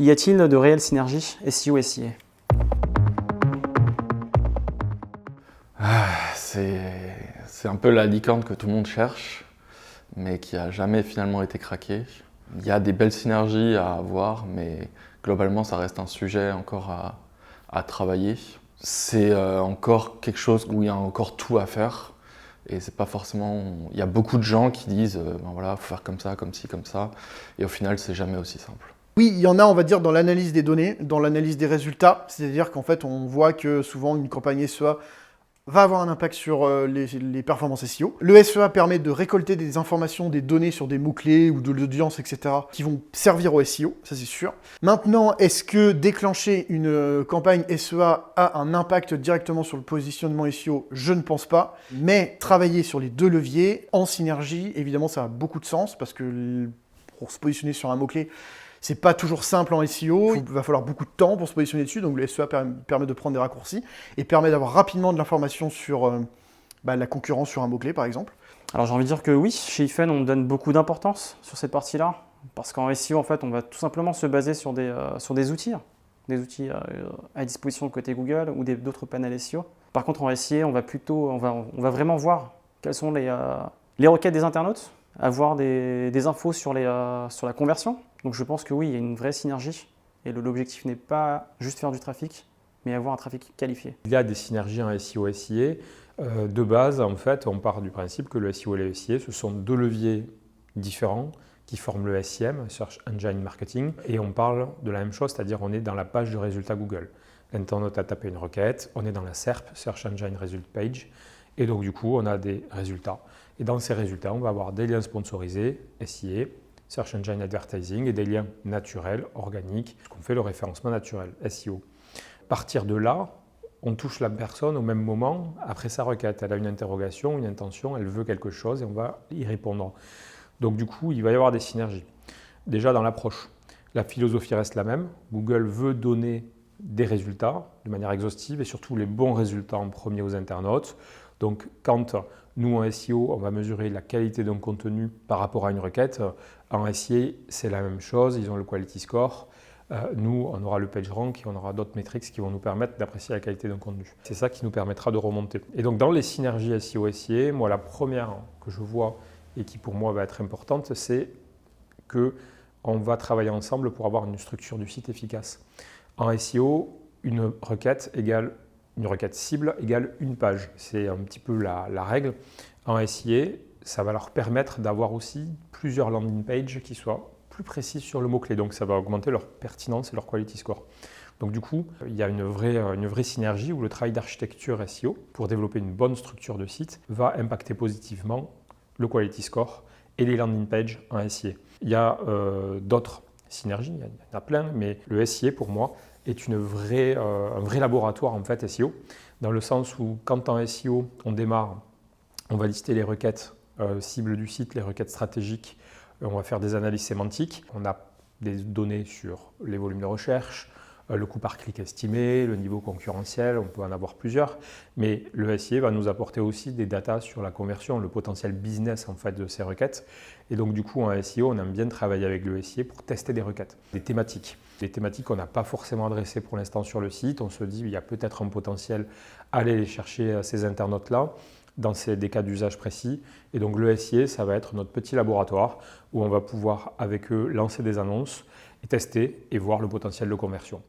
Y a-t-il de réelles synergies SEO-SIA? C'est un peu la licorne que tout le monde cherche, mais qui n'a jamais finalement été craquée. Il y a des belles synergies à avoir, mais globalement, ça reste un sujet encore à travailler. C'est encore quelque chose où il y a encore tout à faire. Et c'est pas forcément. Il y a beaucoup de gens qui disent ben voilà, faut faire comme ça, comme ci, comme ça. Et au final, c'est jamais aussi simple. Oui, il y en a, on va dire, dans l'analyse des données, dans l'analyse des résultats. C'est-à-dire qu'en fait, on voit que souvent, une campagne SEA va avoir un impact sur les performances SEO. Le SEA permet de récolter des informations, des données sur des mots-clés ou de l'audience, etc., qui vont servir au SEO, ça c'est sûr. Maintenant, est-ce que déclencher une campagne SEA a un impact directement sur le positionnement SEO? Je ne pense pas. Mais travailler sur les deux leviers, en synergie, évidemment, ça a beaucoup de sens, parce que pour se positionner sur un mot-clé, c'est pas toujours simple en SEO, il va falloir beaucoup de temps pour se positionner dessus, donc le SEA permet de prendre des raccourcis et permet d'avoir rapidement de l'information sur la concurrence sur un mot-clé par exemple. Alors j'ai envie de dire que oui, chez Ifen, on donne beaucoup d'importance sur cette partie-là, parce qu'en SEO, en fait, on va tout simplement se baser sur des outils à disposition de côté Google ou d'autres panels SEO. Par contre, en SEO, on va vraiment voir quelles sont les requêtes des internautes, avoir des infos sur la conversion. Donc je pense que oui, il y a une vraie synergie et l'objectif n'est pas juste faire du trafic, mais avoir un trafic qualifié. Il y a des synergies en SEO et SIA. De base, en fait, on part du principe que le SEO et le SIA, ce sont deux leviers différents qui forment le SEM, Search Engine Marketing, et on parle de la même chose, c'est-à-dire on est dans la page de résultats Google. L'internaute a tapé une requête, on est dans la SERP, Search Engine Result Page, et donc du coup, on a des résultats. Et dans ces résultats, on va avoir des liens sponsorisés, SIA, Search Engine Advertising, et des liens naturels, organiques, ce qu'on fait le référencement naturel, SEO. À partir de là, on touche la personne au même moment après sa requête. Elle a une interrogation, une intention, elle veut quelque chose et on va y répondre. Donc du coup, il va y avoir des synergies. Déjà dans l'approche, la philosophie reste la même. Google veut donner des résultats de manière exhaustive et surtout les bons résultats en premier aux internautes. Donc quand nous en SEO, on va mesurer la qualité d'un contenu par rapport à une requête, en SIA, c'est la même chose, ils ont le quality score. Nous, on aura le PageRank et on aura d'autres métriques qui vont nous permettre d'apprécier la qualité d'un contenu. C'est ça qui nous permettra de remonter. Et donc dans les synergies SEO et SIA, moi la première que je vois et qui pour moi va être importante, c'est qu'on va travailler ensemble pour avoir une structure du site efficace. En SEO, une requête cible égale une page. C'est un petit peu la règle. En SIA, ça va leur permettre d'avoir aussi plusieurs landing pages qui soient plus précises sur le mot-clé. Donc ça va augmenter leur pertinence et leur quality score. Donc du coup, il y a une vraie synergie où le travail d'architecture SEO pour développer une bonne structure de site va impacter positivement le quality score et les landing pages en SIA. Il y a d'autres synergies, il y en a plein, mais le SIA pour moi est un vrai laboratoire en fait SEO, dans le sens où quand en SEO on démarre, on va lister les requêtes cibles du site, les requêtes stratégiques, on va faire des analyses sémantiques, on a des données sur les volumes de recherche, le coût par clic estimé, le niveau concurrentiel, on peut en avoir plusieurs, mais le SIA va nous apporter aussi des datas sur la conversion, le potentiel business en fait de ces requêtes. Et donc du coup en SEO, on aime bien travailler avec le SIA pour tester des requêtes, des thématiques qu'on n'a pas forcément adressées pour l'instant sur le site. On se dit il y a peut-être un potentiel à aller chercher ces internautes-là dans des cas d'usage précis. Et donc le SIA, ça va être notre petit laboratoire où on va pouvoir avec eux lancer des annonces et tester et voir le potentiel de conversion.